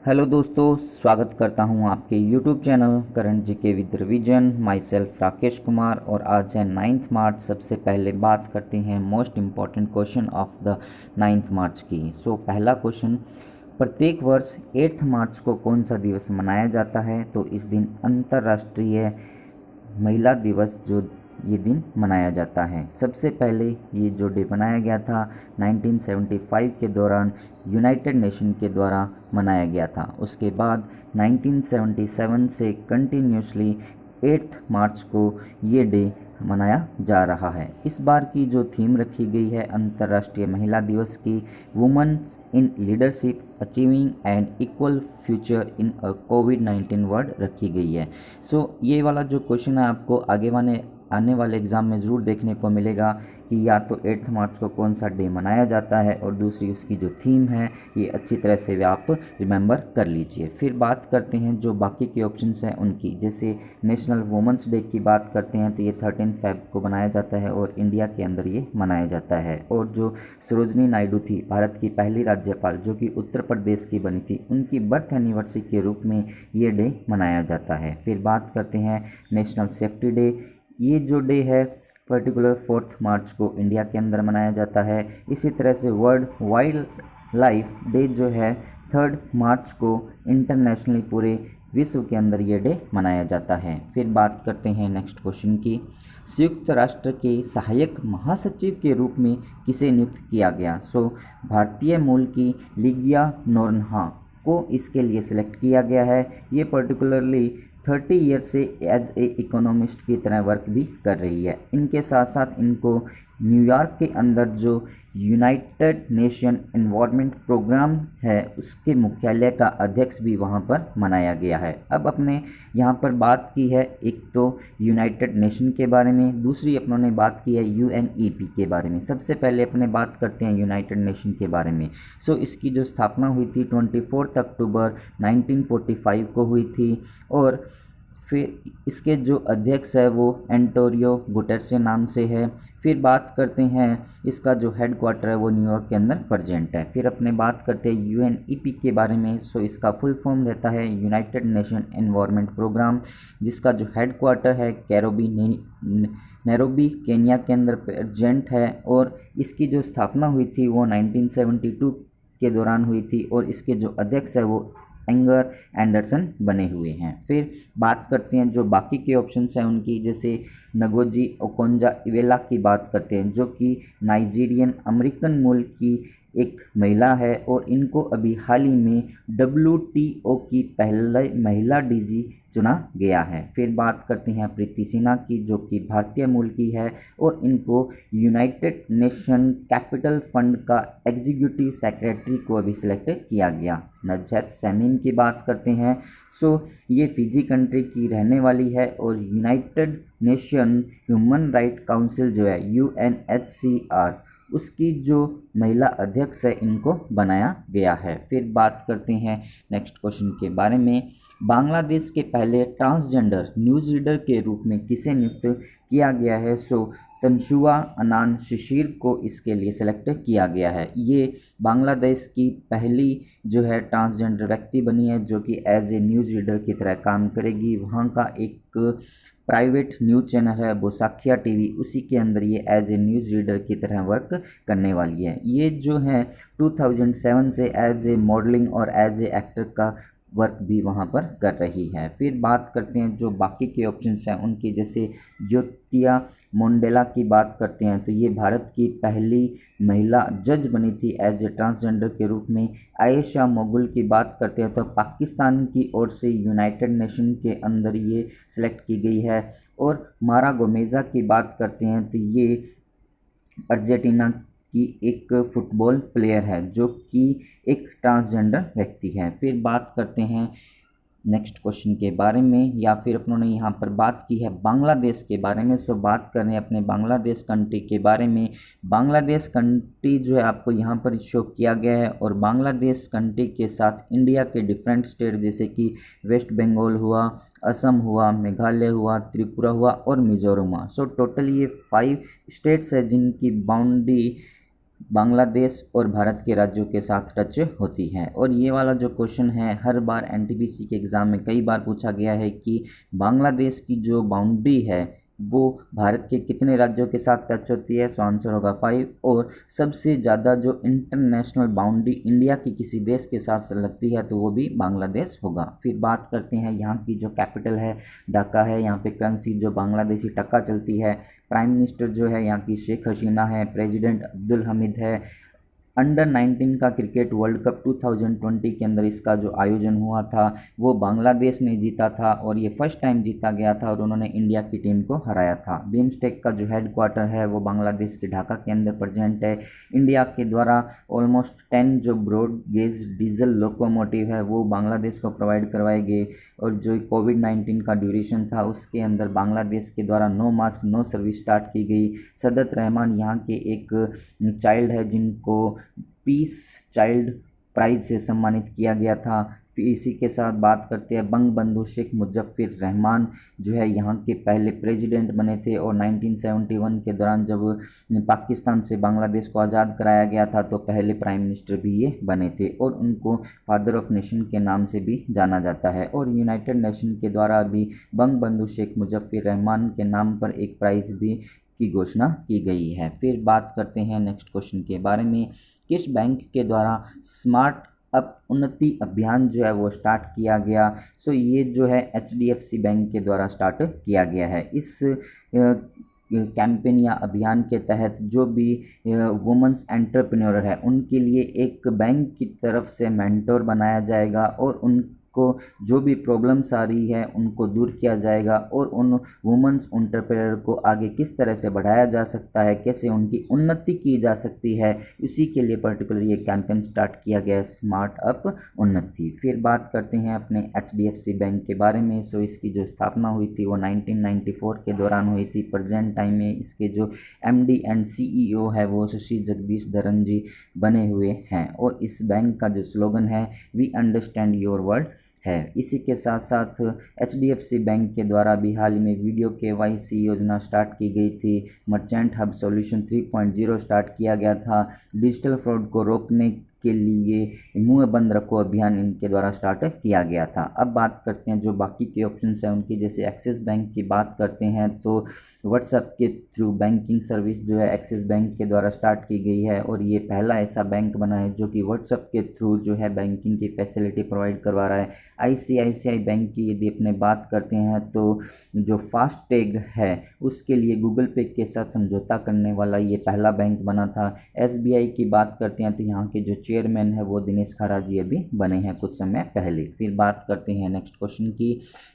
Hello दोस्तों, स्वागत करता हूं आपके YouTube channel current GK with revision. My self Rakesh Kumar और आज है 9 मार्च। सबसे पहले बात करते हैं most important question of the 9 मार्च की। पहला क्वेश्चन, प्रत्येक वर्ष 8 मार्च को कौन सा दिवस मनाया जाता है? तो इस दिन अंतर्राष्ट्रीय महिला दिवस जो ये दिन मनाया जाता है। सबसे पहले ये जो डे बनाया गया था 1975 के दौरान यूनाइटेड नेशन के द्वारा मनाया गया था। उसके बाद 1977 से कंटिन्यूसली 8 मार्च को ये डे मनाया जा रहा है। इस बार की जो थीम रखी गई है अंतर्राष्ट्रीय महिला दिवस की, women's in leadership achieving an equal future in a कोविड-19 वर्ल्ड रखी गई है। ये वाला जो क्वेश्चन है आपको आने वाले एग्ज़ाम में ज़रूर देखने को मिलेगा कि या तो 8 मार्च को कौन सा डे मनाया जाता है और दूसरी उसकी जो थीम है ये अच्छी तरह से आप रिमेंबर कर लीजिए। फिर बात करते हैं जो बाकी के ऑप्शंस हैं उनकी। जैसे नेशनल वुमेंस डे की बात करते हैं तो ये 13 फेब को मनाया जाता है और इंडिया के अंदर ये मनाया जाता है। और जो सरोजनी नायडू थी, भारत की पहली राज्यपाल जो कि उत्तर प्रदेश की बनी थी, उनकी बर्थ एनिवर्सरी के रूप में ये डे मनाया जाता है। फिर बात करते हैं नेशनल सेफ्टी डे। ये जो डे है पर्टिकुलर 4 मार्च को इंडिया के अंदर मनाया जाता है। इसी तरह से वर्ल्ड वाइल्ड लाइफ डे जो है 3 मार्च को इंटरनेशनली पूरे विश्व के अंदर ये डे मनाया जाता है। फिर बात करते हैं नेक्स्ट क्वेश्चन की। संयुक्त राष्ट्र के सहायक महासचिव के रूप में किसे नियुक्त किया गया? भारतीय मूल की लिगिया नोरन्हा को इसके लिए सिलेक्ट किया गया है। ये पर्टिकुलरली 30 ईयर से एज ए इकोनॉमिस्ट की तरह वर्क भी कर रही है। इनके साथ साथ इनको न्यूयॉर्क के अंदर जो यूनाइटेड नेशन एनवायरनमेंट प्रोग्राम है उसके मुख्यालय का अध्यक्ष भी वहाँ पर बनाया गया है। अब अपने यहाँ पर बात की है एक तो यूनाइटेड नेशन के बारे में, दूसरी अपनों ने बात की है यूएनईपी के बारे में। सबसे पहले अपने बात करते हैं यूनाइटेड नेशन के बारे में। इसकी जो स्थापना हुई थी 24 अक्टूबर 1945 को हुई थी और फिर इसके जो अध्यक्ष है वो एंटोनियो गुटेरेस नाम से है। फिर बात करते हैं इसका जो हेड क्वार्टर है वो न्यूयॉर्क के अंदर प्रेजेंट है। फिर अपने बात करते हैं यूएनईपी के बारे में। इसका फुल फॉर्म रहता है यूनाइटेड नेशन एनवायरनमेंट प्रोग्राम, जिसका जो हेड क्वार्टर है नैरोबी केन्या के अंदर प्रेजेंट है। और इसकी जो स्थापना हुई थी वो 1972 के दौरान हुई थी और इसके जो अध्यक्ष है वो एंगर एंडरसन बने हुए हैं। फिर बात करते हैं जो बाकी के ऑप्शंस हैं उनकी। जैसे नगोजी ओकोंजा इवेला की बात करते हैं जो कि नाइजीरियन अमेरिकन मूल की एक महिला है और इनको अभी हाल ही में WTO की पहले महिला डीजी चुना गया है। फिर बात करते हैं प्रीति सिन्हा की जो कि भारतीय मूल की है और इनको यूनाइटेड नेशन कैपिटल फंड का एग्जीक्यूटिव सेक्रेटरी को अभी सिलेक्ट किया गया। नजहत शमीम की बात करते हैं। ये फिजी कंट्री की रहने वाली है और United nation human right council जो है UNHCR उसकी जो महिला अध्यक्ष है इनको बनाया गया है। फिर बात करते हैं नेक्स्ट क्वेश्चन के बारे में। बांग्लादेश के पहले ट्रांसजेंडर न्यूज़ रीडर के रूप में किसे नियुक्त किया गया है? तंशुआ अनान शिशिर को इसके लिए सेलेक्ट किया गया है। ये बांग्लादेश की पहली जो है ट्रांसजेंडर व्यक्ति बनी है जो कि एज ए न्यूज़ रीडर की तरह काम करेगी। वहाँ का एक प्राइवेट न्यूज़ चैनल है बोसाखिया टीवी, उसी के अंदर ये एज ए न्यूज़ रीडर की तरह वर्क करने वाली है। ये जो है 2007 से एज ए मॉडलिंग और एज ए एक्टर का वर्क भी वहाँ पर कर रही है। फिर बात करते हैं जो बाकी के ऑप्शंस हैं उनकी। जैसे ज्योतिया मोंडेला की बात करते हैं तो ये भारत की पहली महिला जज बनी थी एज ए ट्रांसजेंडर के रूप में। आयशा मोगुल की बात करते हैं तो पाकिस्तान की ओर से यूनाइटेड नेशन के अंदर ये सिलेक्ट की गई है। और मारा गोमेजा की बात करते हैं तो ये अर्जेंटीना की एक फुटबॉल प्लेयर है जो कि एक ट्रांसजेंडर व्यक्ति है। फिर बात करते हैं नेक्स्ट क्वेश्चन के बारे में, या फिर अपनों ने यहाँ पर बात की है बांग्लादेश के बारे में। बात करें अपने बांग्लादेश कंट्री के बारे में। बांग्लादेश कंट्री जो है आपको यहाँ पर शो किया गया है और बांग्लादेश कंट्री के साथ इंडिया के डिफरेंट स्टेट जैसे कि वेस्ट बंगाल हुआ, असम हुआ, मेघालय हुआ, त्रिपुरा हुआ और मिजोरम हुआ। टोटल ये 5 स्टेट्स है जिनकी बाउंड्री बांग्लादेश और भारत के राज्यों के साथ टच होती है। और ये वाला जो क्वेश्चन है हर बार एनटीपीसी के एग्ज़ाम में कई बार पूछा गया है कि बांग्लादेश की जो बाउंड्री है वो भारत के कितने राज्यों के साथ टच होती है। सो आंसर होगा 5। और सबसे ज़्यादा जो इंटरनेशनल बाउंड्री इंडिया की किसी देश के साथ लगती है तो वो भी बांग्लादेश होगा। फिर बात करते हैं यहाँ की जो कैपिटल है ढाका है। यहाँ पे करेंसी जो बांग्लादेशी टका चलती है। प्राइम मिनिस्टर जो है यहाँ की शेख हसीना है। प्रेसिडेंट अब्दुल हमीद है। अंडर 19 का क्रिकेट वर्ल्ड कप 2020 के अंदर इसका जो आयोजन हुआ था वो बांग्लादेश ने जीता था और ये फर्स्ट टाइम जीता गया था और उन्होंने इंडिया की टीम को हराया था। बिम्स्टेक का जो हेड क्वार्टर है वो बांग्लादेश के ढाका के अंदर प्रेजेंट है। इंडिया के द्वारा ऑलमोस्ट 10 जो ब्रॉड गेज डीजल लोकोमोटिव है वो बांग्लादेश को प्रोवाइड करवाए गए। और जो कोविड-19 का ड्यूरेशन था उसके अंदर बांग्लादेश के द्वारा no mask no service start की गई। सदत रहमान यहाँ के एक चाइल्ड है जिनको पीस चाइल्ड प्राइज से सम्मानित किया गया था। फिर इसी के साथ बात करते हैं बंग बंधु शेख मुजफ्फर रहमान जो है यहाँ के पहले प्रेसिडेंट बने थे। और 1971 के दौरान जब पाकिस्तान से बांग्लादेश को आज़ाद कराया गया था तो पहले प्राइम मिनिस्टर भी ये बने थे और उनको फादर ऑफ नेशन के नाम से भी जाना जाता है। और यूनाइटेड नेशन के द्वारा भी बंग बंधु शेख मुजफ्फर रहमान के नाम पर एक प्राइज़ भी की घोषणा की गई है। फिर बात करते हैं नेक्स्ट क्वेश्चन के बारे में। किस बैंक के द्वारा स्मार्ट अप उन्नति अभियान जो है वो स्टार्ट किया गया। सो ये जो है एचडीएफसी बैंक के द्वारा स्टार्ट किया गया है। इस कैंपेन या अभियान के तहत जो भी वुमेंस एंटरप्रेन्योर है उनके लिए एक बैंक की तरफ से मेंटोर बनाया जाएगा और उनको जो भी प्रॉब्लम्स आ रही है उनको दूर किया जाएगा और उन वुमेंस एंटरप्रेन्योर को आगे किस तरह से बढ़ाया जा सकता है, कैसे उनकी उन्नति की जा सकती है, इसी के लिए पर्टिकुलर ये कैंपेन स्टार्ट किया गया है स्मार्ट अप उन्नति। फिर बात करते हैं अपने एचडीएफसी बैंक के बारे में। सो इसकी जो स्थापना हुई थी वो 1994 के दौरान हुई थी। प्रेजेंट टाइम में इसके जो एमडी एंड सीईओ है वो शशि जगदीश धरन जी बने हुए हैं। और इस बैंक का जो स्लोगन है वी अंडरस्टैंड योर वर्ल्ड है। इसी के साथ साथ एचडीएफसी बैंक के द्वारा भी हाल ही में वीडियो केवाईसी योजना स्टार्ट की गई थी। मर्चेंट हब सॉल्यूशन 3.0 स्टार्ट किया गया था। डिजिटल फ्रॉड को रोकने के लिए मुंह बंद रखो अभियान इनके द्वारा स्टार्ट किया गया था। अब बात करते हैं जो बाकी के ऑप्शंस हैं उनकी। जैसे एक्सिस बैंक की बात करते हैं तो व्हाट्सएप के थ्रू बैंकिंग सर्विस जो है एक्सिस बैंक के द्वारा स्टार्ट की गई है और ये पहला ऐसा बैंक बना है जो कि व्हाट्सएप के थ्रू जो है बैंकिंग की फैसिलिटी प्रोवाइड करवा रहा है। आईसीआईसीआई बैंक की यदि अपने बात करते हैं तो जो फास्टैग है उसके लिए गूगल पे के साथ समझौता करने वाला ये पहला बैंक बना था। एसबीआई की बात करते हैं तो यहाँ के जो चेयरमैन है वो दिनेश खरा जी अभी बने हैं कुछ समय पहले। फिर बात करते हैं नेक्स्ट क्वेश्चन की।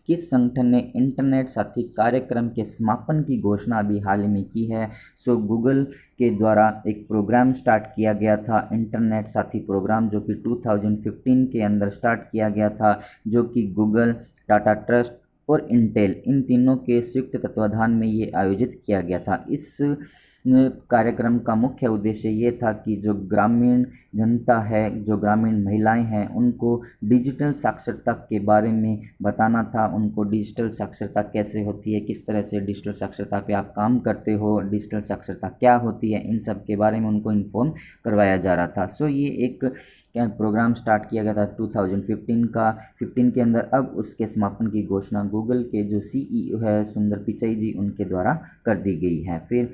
किस संगठन ने इंटरनेट साथी कार्यक्रम के समापन की घोषणा अभी हाल ही में की है। सो गूगल के द्वारा एक प्रोग्राम स्टार्ट किया गया था इंटरनेट साथी प्रोग्राम जो कि 2015 के अंदर स्टार्ट किया गया था, जो कि गूगल, टाटा ट्रस्ट और इंटेल इन तीनों के संयुक्त तत्वाधान में ये आयोजित किया गया था। इस कार्यक्रम का मुख्य उद्देश्य ये था कि जो ग्रामीण जनता है, जो ग्रामीण महिलाएं हैं, उनको डिजिटल साक्षरता के बारे में बताना था। उनको डिजिटल साक्षरता कैसे होती है, किस तरह से डिजिटल साक्षरता पे आप काम करते हो, डिजिटल साक्षरता क्या होती है, इन सब के बारे में उनको इन्फॉर्म करवाया जा रहा था। सो ये एक प्रोग्राम स्टार्ट किया गया था 2015 के अंदर। अब उसके समापन की घोषणा गूगल के जो सीईओ है सुंदर पिचाई जी उनके द्वारा कर दी गई है। फिर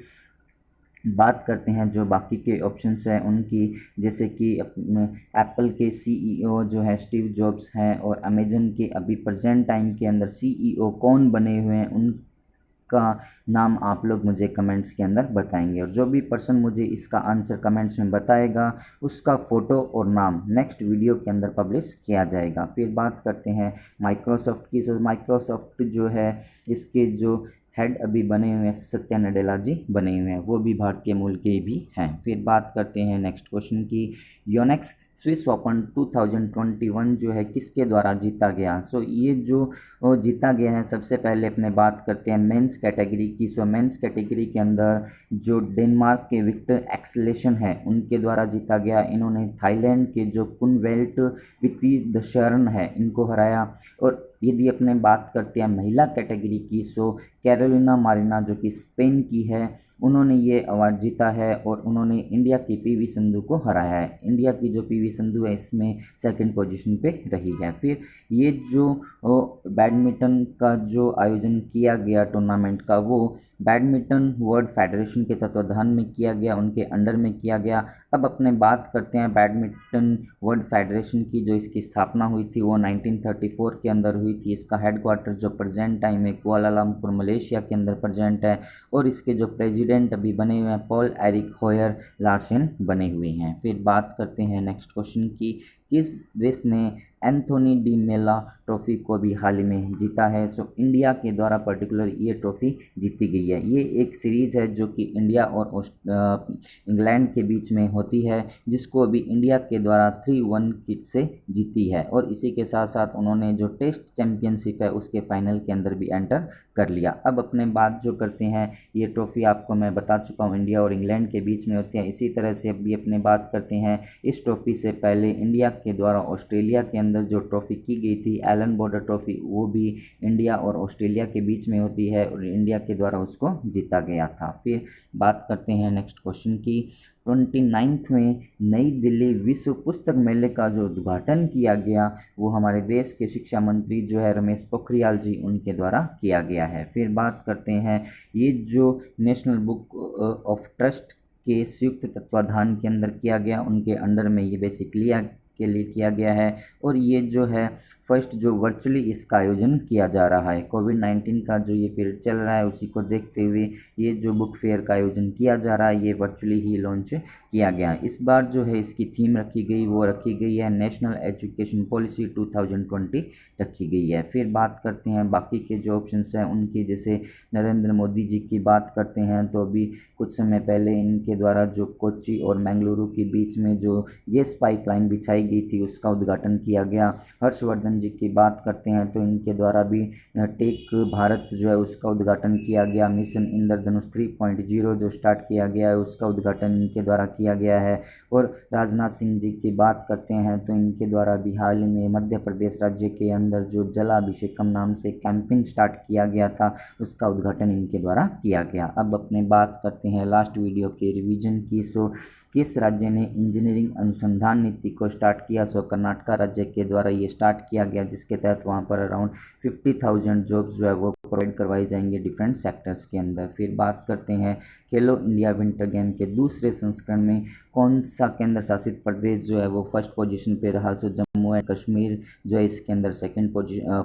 बात करते हैं जो बाकी के ऑप्शंस हैं उनकी। जैसे कि एप्पल के सीईओ जो है स्टीव जॉब्स हैं और अमेजन के अभी प्रेजेंट टाइम के अंदर सीईओ कौन बने हुए हैं उनका नाम आप लोग मुझे कमेंट्स के अंदर बताएंगे। और जो भी पर्सन मुझे इसका आंसर कमेंट्स में बताएगा उसका फ़ोटो और नाम नेक्स्ट वीडियो के अंदर पब्लिश किया जाएगा। फिर बात करते हैं माइक्रोसॉफ्ट की। सो माइक्रोसॉफ्ट जो है इसके जो हेड अभी बने हुए हैं सत्या नडेला जी बने हुए हैं, वो भी भारतीय मूल के भी हैं। फिर बात करते हैं नेक्स्ट क्वेश्चन की। योनेक्स स्विस ओपन 2021 जो है किसके द्वारा जीता गया। सो ये जो जीता गया है, सबसे पहले अपने बात करते हैं मेंस कैटेगरी की। सो मेंस कैटेगरी के अंदर जो डेनमार्क के विक्टर एक्सलेशन है उनके द्वारा जीता गया। इन्होंने थाईलैंड के जो कुनवेल्ट वित्ती दशरण है इनको हराया। और यदि अपने बात करते हैं महिला कैटेगरी की, सो कैरोलिना मारिना जो कि स्पेन की है, उन्होंने ये अवार्ड जीता है और उन्होंने इंडिया की पीवी संधू को हराया है। इंडिया की जो पीवी संधू है इसमें सेकंड पोजीशन पे रही है। फिर ये जो बैडमिंटन का जो आयोजन किया गया टूर्नामेंट का, वो बैडमिंटन वर्ल्ड फेडरेशन के तत्वाधान में किया गया, उनके अंडर में किया गया। अब अपने बात करते हैं बैडमिंटन वर्ल्ड फेडरेशन की। जो इसकी स्थापना हुई थी वो 1934 के अंदर हुई थी। इसका हेडक्वार्टर जो प्रेजेंट टाइम में कुआलालंपुर मलेशिया के अंदर प्रेजेंट है, और इसके जो प्रेसिडेंट अभी बने हुए हैं पॉल एरिक होयर लार्सन बने हुए हैं। फिर बात करते हैं नेक्स्ट क्वेश्चन की, किस देश ने एंथोनी डी मेला ट्रॉफी को भी हाल ही में जीता है। सो इंडिया के द्वारा पर्टिकुलर ये ट्रॉफी जीती गई है। ये एक सीरीज़ है जो कि इंडिया और इंग्लैंड के बीच में होती है, जिसको अभी इंडिया के द्वारा 3-1 की से जीती है, और इसी के साथ साथ उन्होंने जो टेस्ट चैंपियनशिप है उसके फाइनल के अंदर भी एंटर कर लिया। अब अपने बात जो करते हैं, ये ट्रॉफी आपको मैं बता चुका हूँ इंडिया और इंग्लैंड के बीच में होती है। इसी तरह से अभी अपने बात करते हैं, इस ट्रॉफी से पहले इंडिया के द्वारा ऑस्ट्रेलिया के अंदर जो ट्रॉफी की गई थी एलन बॉर्डर ट्रॉफी, वो भी इंडिया और ऑस्ट्रेलिया के बीच में होती है और इंडिया के द्वारा उसको जीता गया था। फिर बात करते हैं नेक्स्ट क्वेश्चन की, 29 में नई दिल्ली विश्व पुस्तक मेले का जो उद्घाटन किया गया वो हमारे देश के शिक्षा मंत्री जो है रमेश पोखरियाल जी, उनके द्वारा किया गया है। फिर बात करते हैं, ये जो नेशनल बुक ऑफ ट्रस्ट के संयुक्त तत्वाधान के अंदर किया गया, उनके अंडर में ये बेसिकली के लिए किया गया है, और ये जो है फर्स्ट जो वर्चुअली इसका आयोजन किया जा रहा है। कोविड-19 का जो ये पीरियड चल रहा है उसी को देखते हुए ये जो बुक फेयर का आयोजन किया जा रहा है ये वर्चुअली ही लॉन्च किया गया। इस बार जो है इसकी थीम रखी गई वो रखी गई है नेशनल एजुकेशन पॉलिसी 2020 रखी गई है। फिर बात करते हैं बाकी के जो ऑप्शंस हैं उनकी, जैसे नरेंद्र मोदी जी की बात करते हैं तो अभी कुछ समय पहले इनके द्वारा जो कोच्चि और बेंगलुरु के बीच में जो गैस पाइपलाइन बिछाई गई थी उसका उद्घाटन किया गया। हर्षवर्धन जी की बात करते हैं तो इनके द्वारा भी टेक भारत जो है उसका उद्घाटन किया गया। मिशन इंद्रधनुष 3.0 जो स्टार्ट किया गया है उसका उद्घाटन इनके द्वारा किया गया है। और राजनाथ सिंह जी की बात करते हैं तो इनके द्वारा भी हाल ही में मध्य प्रदेश राज्य के अंदर जो जलाभिषेकम नाम से कैंपेन स्टार्ट किया गया था उसका उद्घाटन इनके द्वारा किया गया। अब अपने बात करते हैं लास्ट वीडियो के रिवीजन की। सो किस राज्य ने इंजीनियरिंग अनुसंधान नीति को स्टार्ट किया। सो कर्नाटक राज्य के द्वारा ये स्टार्ट किया गया, जिसके तहत वहाँ पर अराउंड 50,000 जॉब्स जो है वो प्रोवाइड करवाई जाएंगे डिफरेंट सेक्टर्स के अंदर। फिर बात करते हैं खेलो इंडिया विंटर गेम के दूसरे संस्करण में कौन सा केंद्र शासित प्रदेश जो है वो फर्स्ट पोजीशन पे रहा। सो जम्मू एंड कश्मीर जो है इसके अंदर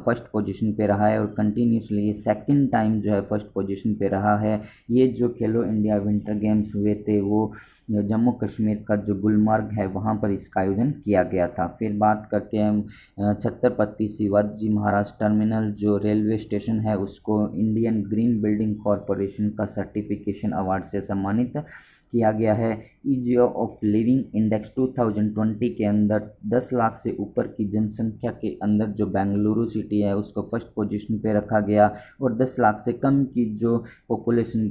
फर्स्ट पोजीशन पे रहा है और कंटिन्यूसली ये सेकंड टाइम जो है फर्स्ट पोजीशन पे रहा है। ये जो खेलो इंडिया विंटर गेम्स हुए थे वो जम्मू कश्मीर का जो गुलमर्ग है वहाँ पर इसका आयोजन किया गया था। फिर बात करते हैं छत्रपति शिवाजी महाराज टर्मिनल जो रेलवे स्टेशन है उसको इंडियन ग्रीन बिल्डिंग कॉरपोरेशन का सर्टिफिकेशन अवार्ड से सम्मानित किया गया है। ईज ऑफ लिविंग इंडेक्स 2020 के अंदर 10 लाख से ऊपर की जनसंख्या के अंदर जो बेंगलुरु सिटी है उसको फर्स्ट पोजीशन पे रखा गया, और 10 लाख से कम की जो पॉपुलेशन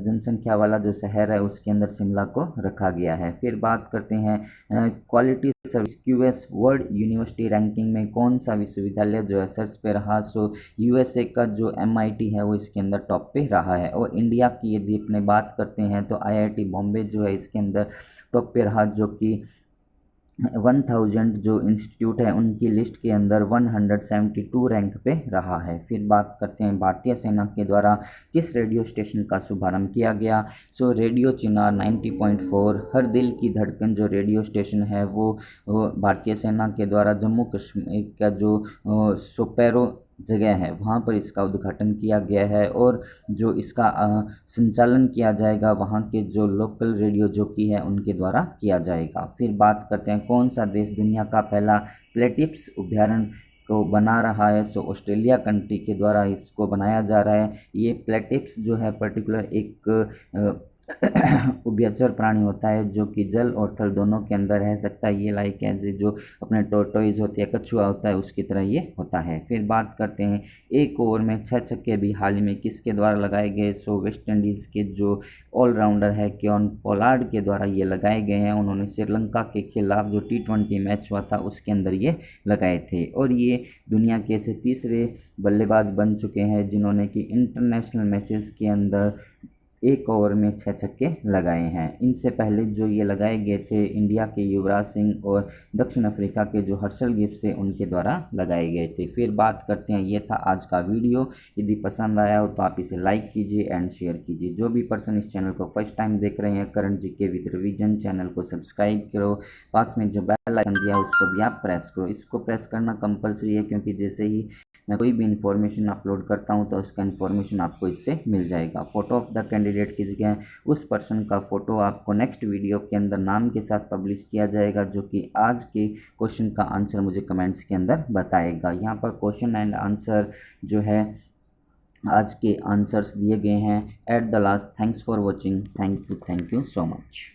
जनसंख्या वाला जो शहर है उसके अंदर शिमला को रखा गया है। फिर बात करते हैं quality service QS world university ranking में कौन सा विश्वविद्यालय जो है सर्च पे रहा। सो यूएसए का जो MIT है वो इसके अंदर टॉप पे रहा है। और इंडिया की यदि अपने बात करते हैं तो IIT बॉम्बे जो है इसके अंदर टॉप पे रहा, जो कि 1000 जो इंस्टीट्यूट है उनकी लिस्ट के अंदर 172 रैंक पे रहा है। फिर बात करते हैं भारतीय सेना के द्वारा किस रेडियो स्टेशन का शुभारंभ किया गया। सो रेडियो चिनार 90.4 हर दिल की धड़कन जो रेडियो स्टेशन है वो भारतीय सेना के द्वारा जम्मू कश्मीर का जो सोपेरो जगह है वहाँ पर इसका उद्घाटन किया गया है, और जो इसका संचालन किया जाएगा वहाँ के जो लोकल रेडियो जॉकी है उनके द्वारा किया जाएगा। फिर बात करते हैं कौन सा देश दुनिया का पहला प्लेटिप्स अभ्यारण्य को बना रहा है। सो ऑस्ट्रेलिया कंट्री के द्वारा इसको बनाया जा रहा है। ये प्लेटिप्स जो है पर्टिकुलर एक उभयचर प्राणी होता है जो कि जल और थल दोनों के अंदर रह सकता है। ये लाइक एज जो अपने टोर्टोइज होती है, कछुआ होता है, उसकी तरह ये होता है। फिर बात करते हैं एक ओवर में 6 छक्के भी हाल ही में किसके द्वारा लगाए गए। सो वेस्ट इंडीज़ के जो ऑलराउंडर है केन पोलार्ड के द्वारा ये लगाए गए हैं। उन्होंने श्रीलंका के खिलाफ जो T20 मैच हुआ था उसके अंदर ये लगाए थे, और ये दुनिया के ऐसे तीसरे बल्लेबाज बन चुके हैं जिन्होंने कि इंटरनेशनल मैचेस के अंदर एक ओवर में 6 छक्के लगाए हैं। इनसे पहले जो ये लगाए गए थे इंडिया के युवराज सिंह और दक्षिण अफ्रीका के जो हर्षल गिब्स थे उनके द्वारा लगाए गए थे। फिर बात करते हैं, ये था आज का वीडियो। यदि पसंद आया हो तो आप इसे लाइक कीजिए एंड शेयर कीजिए। जो भी पर्सन इस चैनल को फर्स्ट टाइम देख रहे हैं, current GK with revision channel को सब्सक्राइब करो। पास में जो बेल आइकन दिया है उसको भी आप प्रेस करो। इसको प्रेस करना कंपलसरी है, क्योंकि जैसे ही मैं कोई भी इन्फॉर्मेशन अपलोड करता हूं तो उसका इन्फॉर्मेशन आपको इससे मिल जाएगा। फोटो ऑफ द कैंडिडेट की जगह उस पर्सन का फ़ोटो आपको नेक्स्ट वीडियो के अंदर नाम के साथ पब्लिश किया जाएगा, जो कि आज के क्वेश्चन का आंसर मुझे कमेंट्स के अंदर बताएगा। यहाँ पर क्वेश्चन एंड आंसर जो है आज के आंसर्स दिए गए हैं at the last. Thanks for watching. Thank you so much.